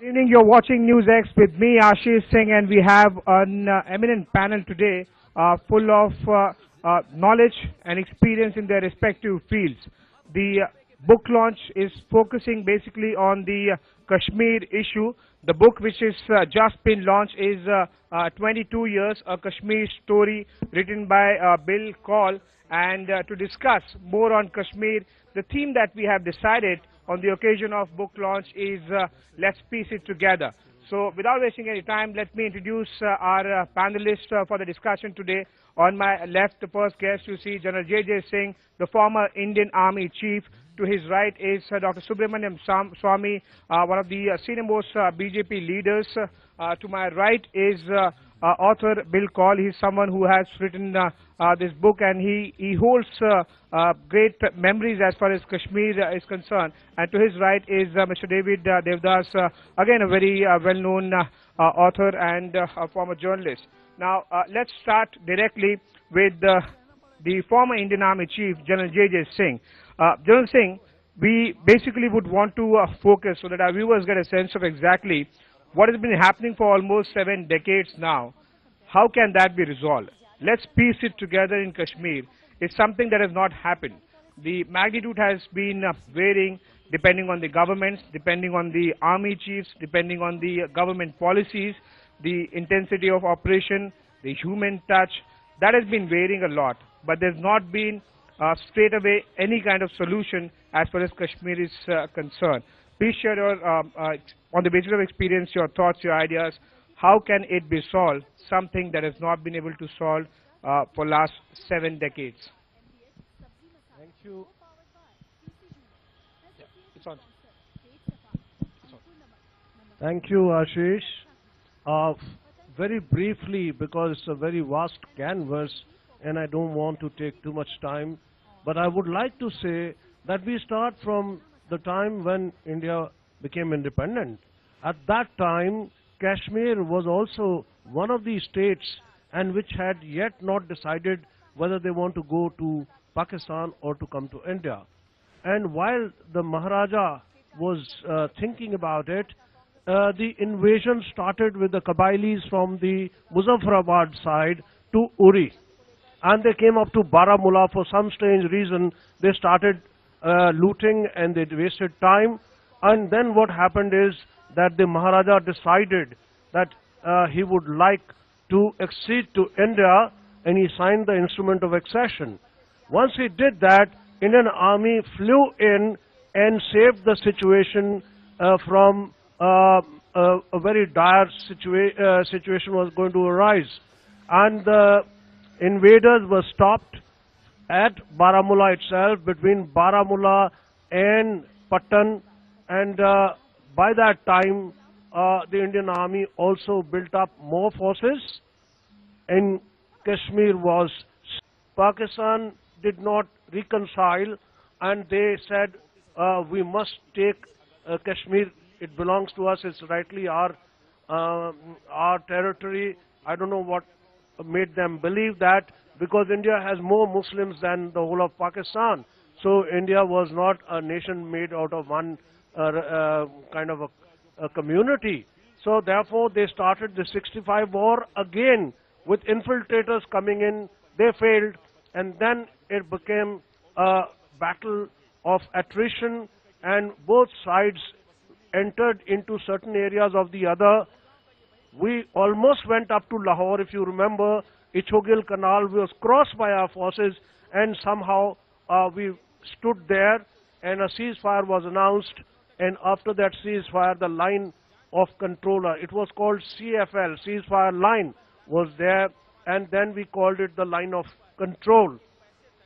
Good evening, you're watching News X with me, Ashish Singh, and we have an eminent panel today full of knowledge and experience in their respective fields. The book launch is focusing basically on the Kashmir issue. The book which is just been launched is 22 Years, A Kashmir Story, written by Bill Call. And to discuss more on Kashmir, the theme that we have decided on the occasion of book launch is Let's Piece It Together. So without wasting any time, let me introduce our panelists for the discussion today. On my left, the first guest, you see General J.J. Singh, the former Indian Army Chief. To his right is Dr. Subramaniam Swamy, one of the senior-most BJP leaders. To my right is author Bill Call. He's someone who has written this book, and he holds great memories as far as Kashmir is concerned. And to his right is Mr. David Devdas, again a very well-known author and a former journalist. Now, let's start directly with the former Indian Army Chief, General J.J. Singh. General Singh, we basically would want to focus so that our viewers get a sense of exactly what has been happening for almost 7 decades now. How can that be resolved? Let's piece it together in Kashmir. It's something that has not happened. The magnitude has been varying depending on the governments, depending on the army chiefs, depending on the government policies, the intensity of operation, the human touch. That has been varying a lot, but there's not been straight away any kind of solution as far as Kashmir is concerned. Please share your, on the basis of experience, your thoughts, your ideas. How can it be solved, something that has not been able to solve for last 7 decades? Thank you. Yeah, it's on. Thank you, Ashish. Very briefly, because it's a very vast canvas and I don't want to take too much time, but I would like to say that we start from the time when India became independent. At that time, Kashmir was also one of the states and which had yet not decided whether they want to go to Pakistan or to come to India. And while the Maharaja was thinking about it, the invasion started with the Kabilis from the Muzaffarabad side to Uri. And they came up to Baramulla. For some strange reason, they started looting and they wasted time. And then what happened is that the Maharaja decided that he would like to accede to India, and he signed the instrument of accession. Once he did that, Indian Army flew in and saved the situation from a very dire situation was going to arise. And the invaders were stopped at Baramulla itself, between Baramulla and Patan, and by that time the Indian Army also built up more forces, and Kashmir was. Pakistan did not reconcile, and they said we must take Kashmir. It belongs to us. It's rightly our territory. I don't know what made them believe that, because India has more Muslims than the whole of Pakistan. So India was not a nation made out of one kind of a community. So therefore they started the 65 war again with infiltrators coming in. They failed, and then it became a battle of attrition, and both sides entered into certain areas of the other. We almost went up to Lahore. If you remember, Ichogil Canal was crossed by our forces, and somehow we stood there, and a ceasefire was announced. And after that ceasefire, the line of control, it was called CFL, ceasefire line, was there, and then we called it the line of control.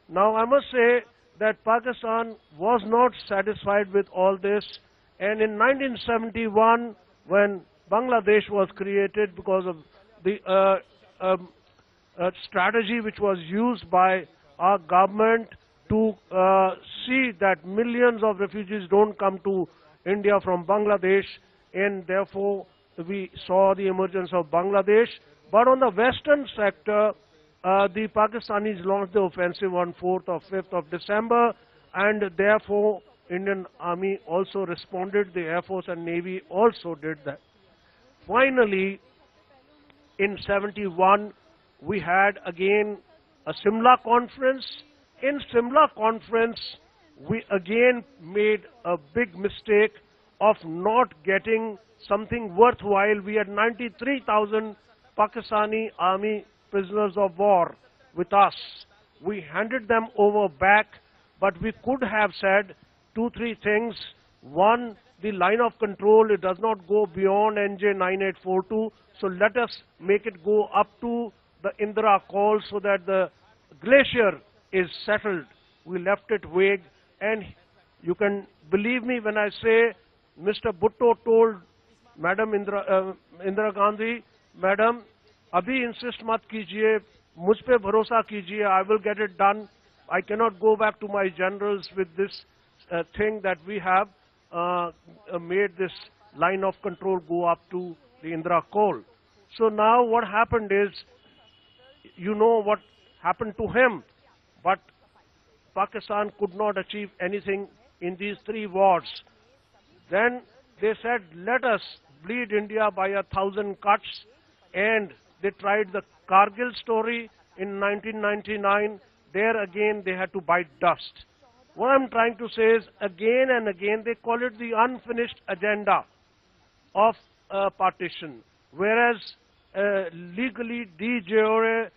Now I must say that Pakistan was not satisfied with all this, and in 1971, when Bangladesh was created, because of the strategy which was used by our government to see that millions of refugees don't come to India from Bangladesh, and therefore we saw the emergence of Bangladesh. But on the western sector, the Pakistanis launched the offensive on 4th or 5th of December, and therefore Indian Army also responded, the Air Force and Navy also did that. Finally, in 71, we had again a Simla conference. In Simla conference, we again made a big mistake of not getting something worthwhile. We had 93,000 Pakistani army prisoners of war with us. We handed them over back, but we could have said 2-3 things. One, the line of control, it does not go beyond NJ 9842, so let us make it go up to the Indira Col so that the glacier is settled. We left it vague, and you can believe me when I say Mr. Bhutto told Madam Indira Gandhi, Madam, abhi insist mat kijiye, mujh pe bharosa kijiye, I will get it done. I cannot go back to my generals with this thing that we have made this line of control go up to the Indira Col. So now what happened is, you know what happened to him, but Pakistan could not achieve anything in these 3 wars. Then they said, let us bleed India by 1,000 cuts, and they tried the Kargil story in 1999. There again they had to bite dust. What I'm trying to say is, again and again, they call it the unfinished agenda of partition, whereas legally de jure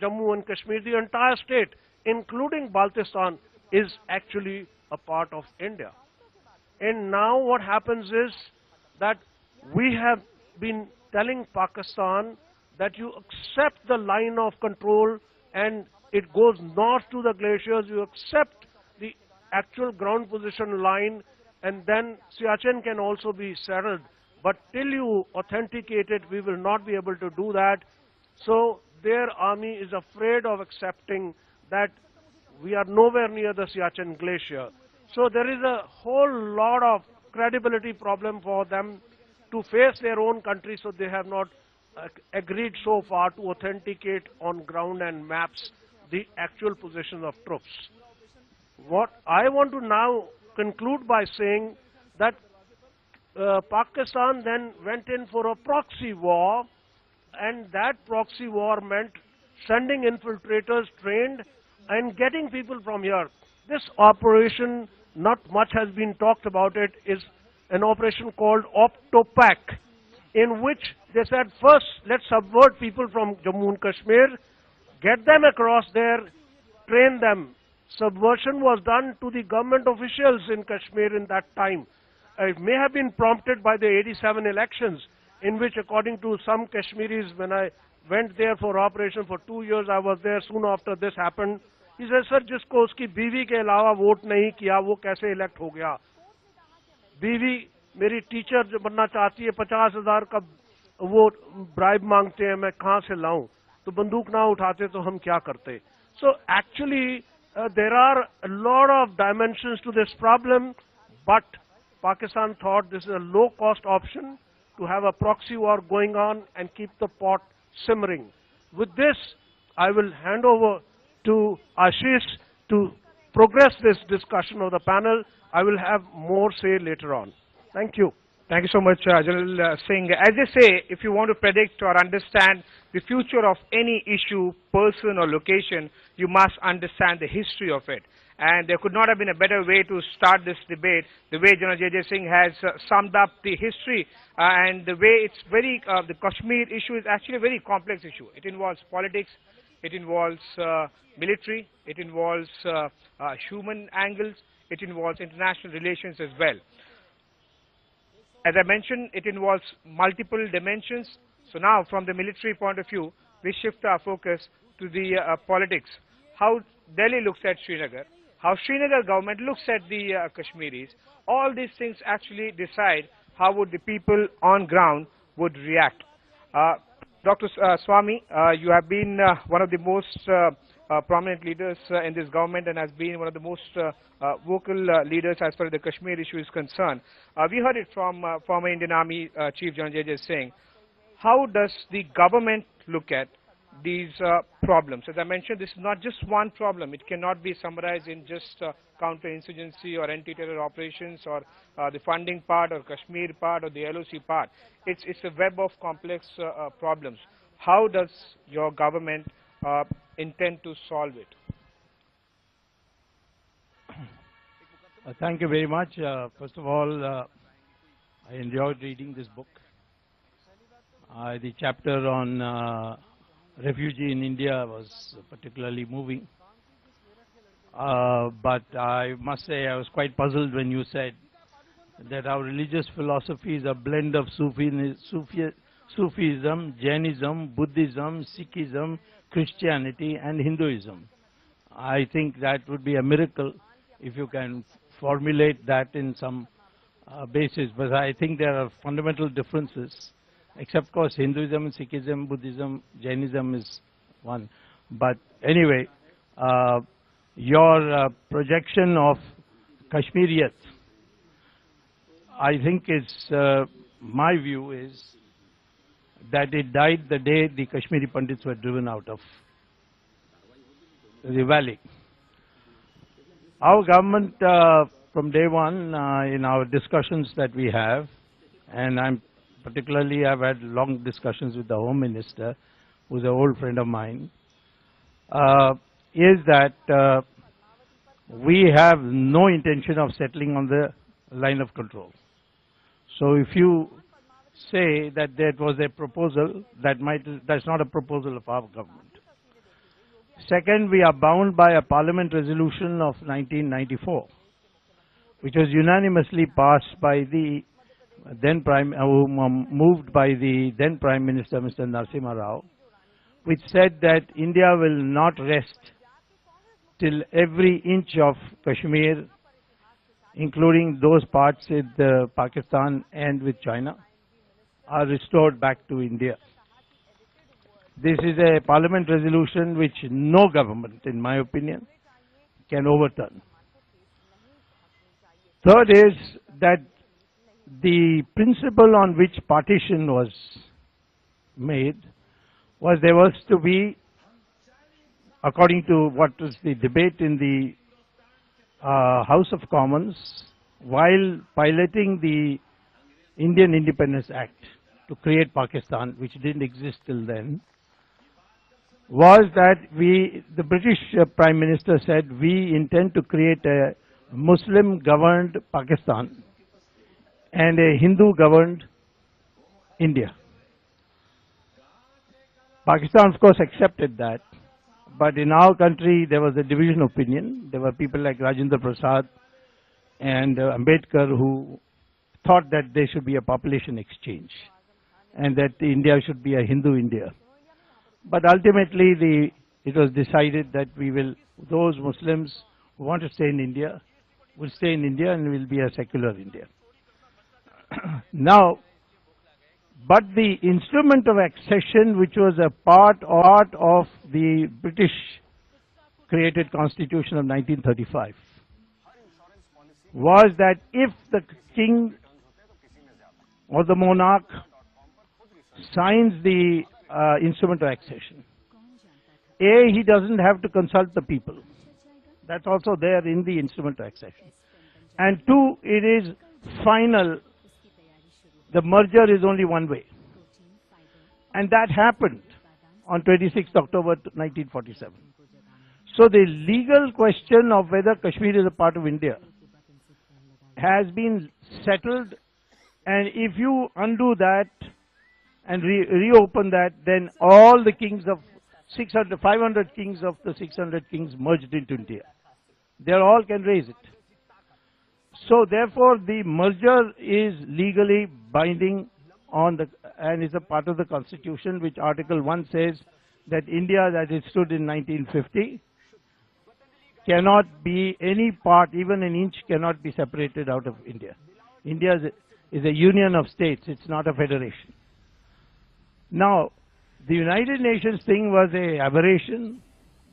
Jammu and Kashmir, the entire state, including Baltistan, is actually a part of India. And now what happens is that we have been telling Pakistan that you accept the line of control and it goes north to the glaciers, you accept the actual ground position line, and then Siachen can also be settled. But till you authenticate it, we will not be able to do that. So their army is afraid of accepting that we are nowhere near the Siachen glacier. So there is a whole lot of credibility problem for them to face their own country, so they have not agreed so far to authenticate on ground and maps the actual positions of troops. What I want to now conclude by saying that Pakistan then went in for a proxy war, and that proxy war meant sending infiltrators trained and getting people from here. This operation, not much has been talked about it, is an operation called Optopac, in which they said, first, let's subvert people from Jammu and Kashmir, get them across there, train them. Subversion was done to the government officials in Kashmir in that time. It may have been prompted by the 87 elections, in which, according to some Kashmiris, when I went there for operation for 2 years, I was there soon after this happened. He said, sir, जिसको उसकी बीवी के अलावा vote नहीं किया, वो कैसे elect हो गया? बीवी मेरी टीचर जो बनना चाहती है, 50,000 का वो ब्राइब मांगते हैं, मैं कहाँ से लाऊं? तो बंदूक ना उठाते तो हम क्या करते? So actually, there are a lot of dimensions to this problem, but Pakistan thought this is a low-cost option to have a proxy war going on and keep the pot simmering. With this, I will hand over to Ashish to progress this discussion of the panel. I will have more say later on. Thank you. Thank you so much, General Singh. As they say, if you want to predict or understand the future of any issue, person or location, you must understand the history of it. And there could not have been a better way to start this debate, the way General J.J. Singh has summed up the history and the way it's very, the Kashmir issue is actually a very complex issue. It involves politics, it involves military, it involves human angles, it involves international relations as well. As I mentioned, it involves multiple dimensions. So now, from the military point of view, we shift our focus to the politics. How Delhi looks at Srinagar, how Srinagar government looks at the Kashmiris. All these things actually decide how would the people on ground would react. Dr. Swami, you have been one of the most prominent leaders in this government and has been one of the most vocal leaders as far as the Kashmir issue is concerned. We heard it from former Indian Army Chief General J.J. Singh. How does the government look at these problems. As I mentioned, this is not just one problem. It cannot be summarized in just counter-insurgency or anti-terror operations or the funding part or Kashmir part or the LOC part. It's a web of complex problems. How does your government intend to solve it? Thank you very much. First of all, I enjoyed reading this book. The chapter on refugee in India was particularly moving. But I must say I was quite puzzled when you said that our religious philosophy is a blend of Sufism, Jainism, Buddhism, Sikhism, Christianity and Hinduism. I think that would be a miracle if you can formulate that in some basis. But I think there are fundamental differences. Except, of course, Hinduism, Sikhism, Buddhism, Jainism is one. But anyway, your projection of Kashmiriyat, I think is, my view is that it died the day the Kashmiri Pandits were driven out of the valley. Our government, from day one, in our discussions that we have, and I've had long discussions with the Home Minister, who's an old friend of mine, is that we have no intention of settling on the line of control. So if you say that that was a proposal, that's not a proposal of our government. Second, we are bound by a Parliament resolution of 1994, which was unanimously passed by the moved by the then Prime Minister, Mr. Narasimha Rao, which said that India will not rest till every inch of Kashmir, including those parts with Pakistan and with China, are restored back to India. This is a Parliament resolution which no government, in my opinion, can overturn. Third is that the principle on which partition was made was there was to be, according to what was the debate in the House of Commons, while piloting the Indian Independence Act to create Pakistan, which didn't exist till then, was that the British Prime Minister said, we intend to create a Muslim-governed Pakistan and a Hindu-governed India. Pakistan, of course, accepted that, but in our country there was a division of opinion. There were people like Rajendra Prasad and Ambedkar who thought that there should be a population exchange and that India should be a Hindu India. But ultimately it was decided that those Muslims who want to stay in India will stay in India and will be a secular India. Now, but the instrument of accession, which was a part of the British created Constitution of 1935, was that if the king or the monarch signs the instrument of accession, A, he doesn't have to consult the people. That's also there in the instrument of accession. And two, it is final. The merger is only one way. And that happened on 26th October 1947. So the legal question of whether Kashmir is a part of India has been settled, and if you undo that and reopen that, then all the kings of 500 kings of the 600 kings merged into India. They all can raise it. So therefore the merger is legally binding on and is a part of the Constitution, which Article 1 says that India as it stood in 1950 cannot be any part, even an inch cannot be separated out of India. India is a union of states, it's not a federation. Now, the United Nations thing was an aberration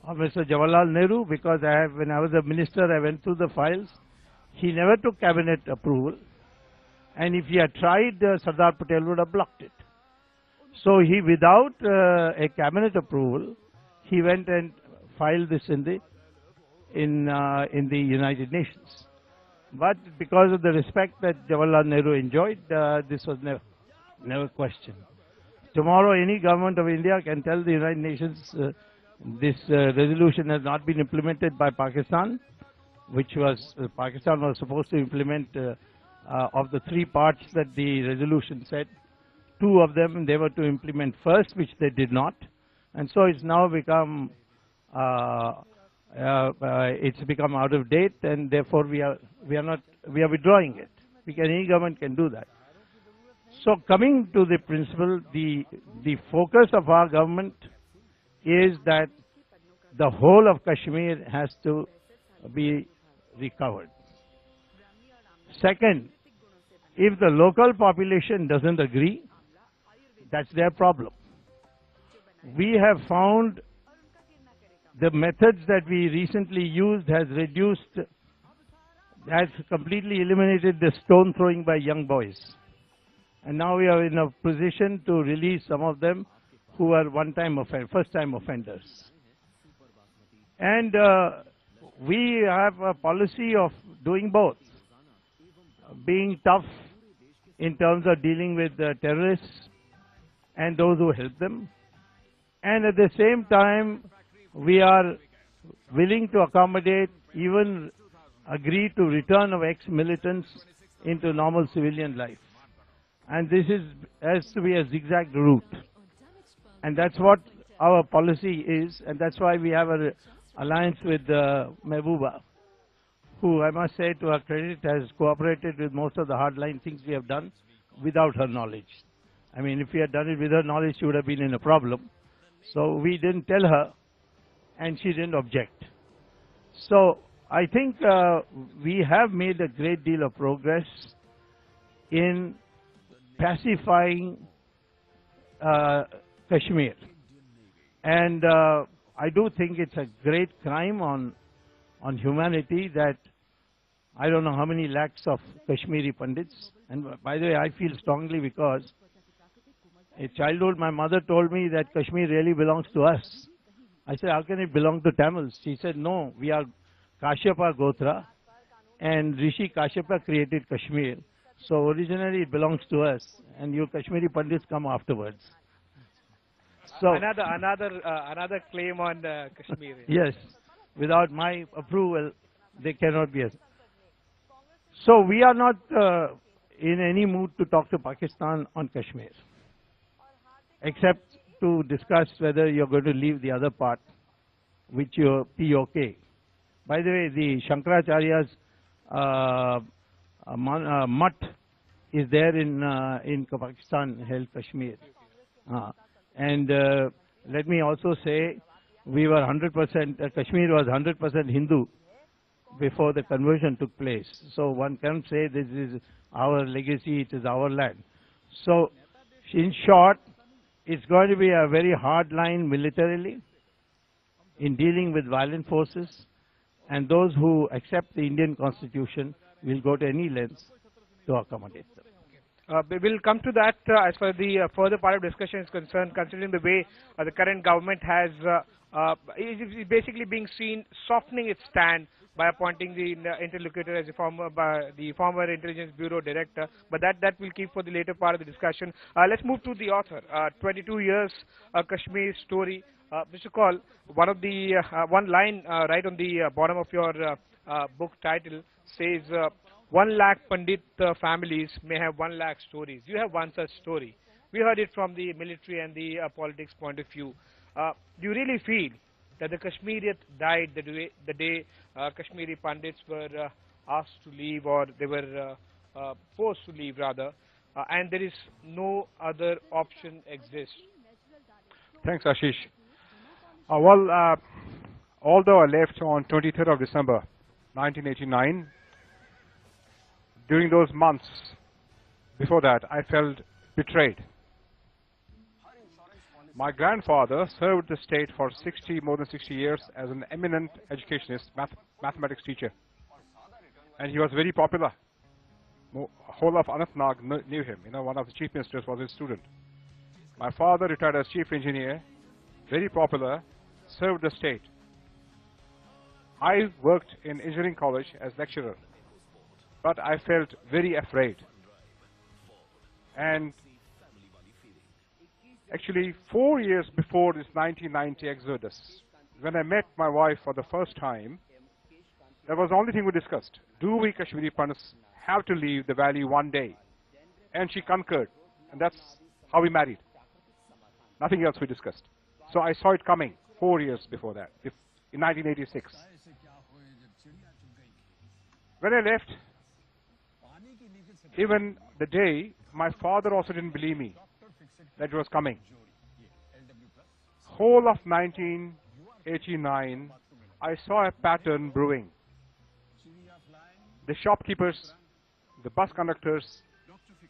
of Mr. Jawaharlal Nehru, because when I was a minister, I went through the files. He never took cabinet approval, and if he had tried, Sardar Patel would have blocked it. So he, without a cabinet approval, he went and filed this in the United Nations. But because of the respect that Jawaharlal Nehru enjoyed, this was never questioned. Tomorrow, any government of India can tell the United Nations this resolution has not been implemented by Pakistan, which was Pakistan was supposed to implement of the 3 parts that the resolution said. 2 of them they were to implement first, which they did not, and so it's now become it's become out of date, and therefore we are withdrawing it. Any government can do that. So coming to the principle, the focus of our government is that the whole of Kashmir has to be recovered. Second, if the local population doesn't agree, that's their problem. We have found the methods that we recently used has completely eliminated the stone throwing by young boys. And now we are in a position to release some of them who are first-time offenders. And we have a policy of doing both, being tough in terms of dealing with terrorists and those who help them. And at the same time, we are willing to accommodate, even agree to return of ex-militants into normal civilian life. And this has to be a zigzag route. And that's what our policy is, and that's why we have an alliance with Mehbooba, who I must say to her credit has cooperated with most of the hardline things we have done without her knowledge. I mean, if we had done it with her knowledge, she would have been in a problem. So we didn't tell her, and she didn't object. So I think we have made a great deal of progress in pacifying Kashmir. And I do think it's a great crime on humanity that I don't know how many lakhs of Kashmiri Pandits. And by the way, I feel strongly because in childhood my mother told me that Kashmir really belongs to us. I said, how can it belong to Tamils? She said, no, we are Kashyapa Gotra, and Rishi Kashyapa created Kashmir. So originally it belongs to us, and you Kashmiri Pandits come afterwards. So another claim on Kashmir. Yes, without my approval, they cannot be. So we are not in any mood to talk to Pakistan on Kashmir, except to discuss whether you're going to leave the other part, which you're POK. By the way, the Shankaracharya's mutt is there in Pakistan, held Kashmir. And let me also say, we were 100%, Kashmir was 100% Hindu before the conversion took place. So one can't say this is our legacy, it is our land. So in short, it's going to be a very hard line militarily in dealing with violent forces, and those who accept the Indian Constitution will go to any lengths to accommodate them. We will come to that as far as the further part of discussion is concerned, considering the way the current government has is basically being seen softening its stand by appointing the interlocutor as the former Intelligence Bureau Director, but that will keep for the later part of the discussion. Let's move to the author. 22 years, Kashmir story. Mr. Kaul, one line right on the bottom of your book title says, 1 lakh Pandit families may have 1 lakh stories. You have one such story. We heard it from the military and the politics point of view. Do you really feel that the Kashmiriyat died the day Kashmiri Pandits were asked to leave, or they were forced to leave rather, and there is no other option exists? Thanks, Ashish. Although I left on 23rd of December 1989, during those months before that, I felt betrayed. My grandfather served the state for more than 60 years as an eminent educationist, mathematics teacher. And he was very popular. Whole of Anantnag knew him. One of the chief ministers was his student. My father retired as chief engineer, very popular, served the state. I worked in engineering college as lecturer, but I felt very afraid. And actually, 4 years before this 1990 exodus, when I met my wife for the first time, that was the only thing we discussed. Do we Kashmiri Pandits have to leave the valley one day? And she concurred, and that's how we married. Nothing else we discussed. So I saw it coming 4 years before that, in 1986. When I left, even the day, my father also didn't believe me that it was coming. Whole of 1989, I saw a pattern brewing. The shopkeepers, the bus conductors,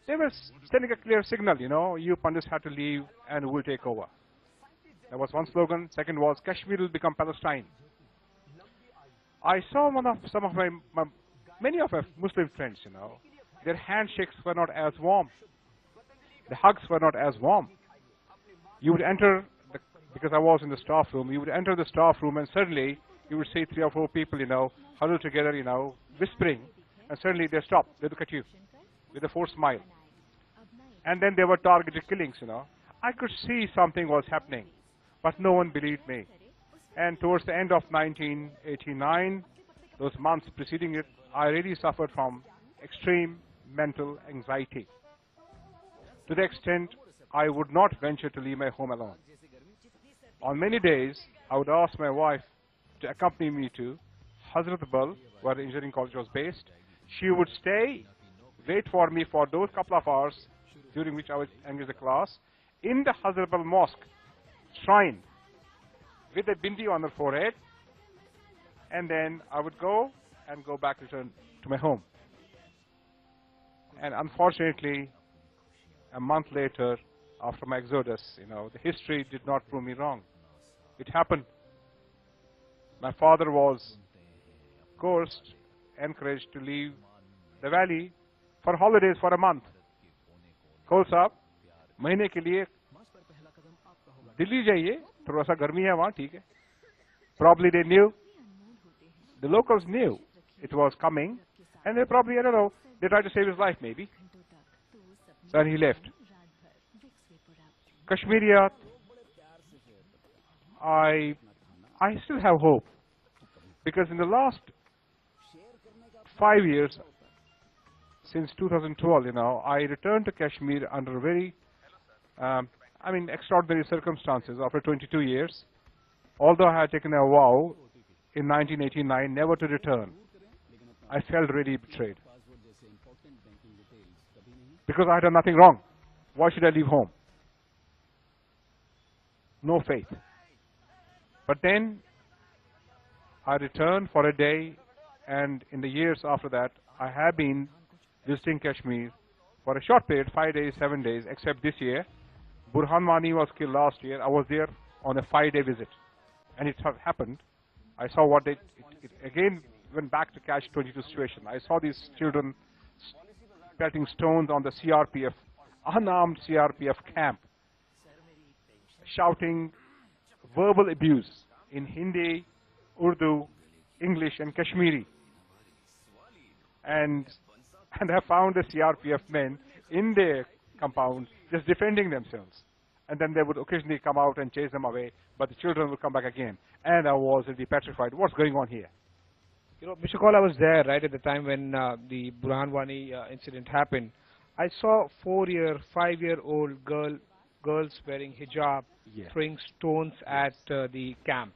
they were sending a clear signal, you know, you Pandits have to leave and we'll take over. That was one slogan. Second was, Kashmir will become Palestine. I saw some of many of my Muslim friends, you know, their handshakes were not as warm. The hugs were not as warm. You would enter, because I was in the staff room, you would enter the staff room and suddenly you would see 3 or 4 people, you know, huddled together, you know, whispering, and suddenly they stop, they look at you with a forced smile. And then there were targeted killings, you know. I could see something was happening, but no one believed me. And towards the end of 1989, those months preceding it, I really suffered from extreme mental anxiety, to the extent I would not venture to leave my home alone. On many days, I would ask my wife to accompany me to Hazrat Bal, where the engineering college was based. She would stay, wait for me for those couple of hours during which I would engage the class, in the Hazrat Bal mosque, shrine, with a bindi on her forehead, and then I would go back, return to my home. And unfortunately, a month later, after my exodus, you know, the history did not prove me wrong. It happened. My father was coerced, encouraged to leave the valley for holidays for a month. Khol sahab, mahine ke liye Delhi jaiye, thoda sa garmi hai wahan, theek hai. Probably they knew, the locals knew it was coming, and they probably, I don't know, they tried to save his life maybe. So he left. Kashmiriyat, I still have hope, because in the last 5 years, since 2012, you know, I returned to Kashmir under very, extraordinary circumstances after 22 years. Although I had taken a vow in 1989 never to return, I felt really betrayed. Because I had done nothing wrong. Why should I leave home? No faith. But then I returned for a day, and in the years after that, I have been visiting Kashmir for a short period, 5 days, 7 days, except this year. Burhan Wani was killed last year. I was there on a 5-day visit. And it happened. I saw what it again went back to catch-22 situation. I saw these children pelting stones on the CRPF, unarmed CRPF camp, shouting verbal abuse in Hindi, Urdu, English, and Kashmiri. And I found the CRPF men in their compound just defending themselves. And then they would occasionally come out and chase them away, but the children would come back again. And I was really petrified. What's going on here? You know, Mr. Kaul, I was there right at the time when the Burhan Wani incident happened. I saw 4-year, 5-year-old girls wearing hijab, Yeah. throwing stones at the camp.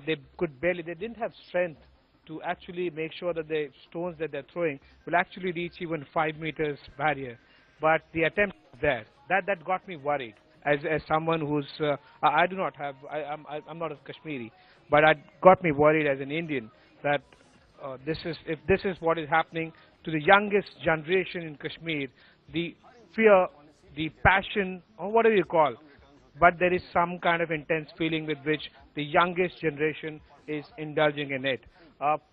They didn't have strength to actually make sure that the stones that they're throwing will actually reach even 5 meters barrier. But the attempt was there. That got me worried. As someone who's, I'm not a Kashmiri, but it got me worried as an Indian that if this is what is happening to the youngest generation in Kashmir, the fear, the passion, or whatever you call, but there is some kind of intense feeling with which the youngest generation is indulging in it.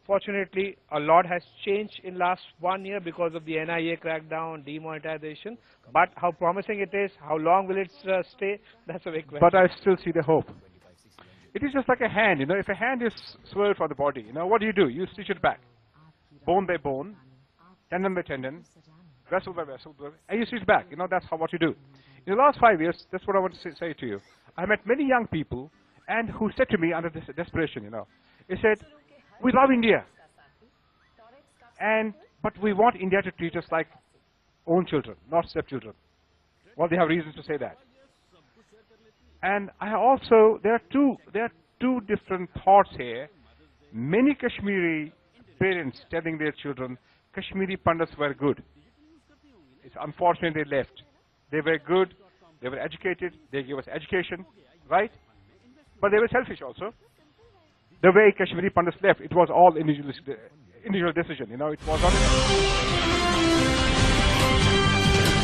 Fortunately, a lot has changed in last 1 year because of the NIA crackdown, demonetization. But how promising it is, how long will it stay? That's a big question. But I still see the hope. It is just like a hand, if a hand is swerved from the body, what do? You stitch it back. Bone by bone, tendon by tendon, vessel by vessel, and you stitch back. That's what you do. In the last 5 years, that's what I want to say to you. I met many young people and who said to me under this desperation, they said, we love India, but we want India to treat us like own children, not stepchildren. Well, they have reasons to say that. And there are two different thoughts here. Many Kashmiri parents telling their children, Kashmiri Pandits were good. It's unfortunate they left. They were good, they were educated, they gave us education, right? But they were selfish also. The way Kashmiri Pandits left, it was all individual decision, it was not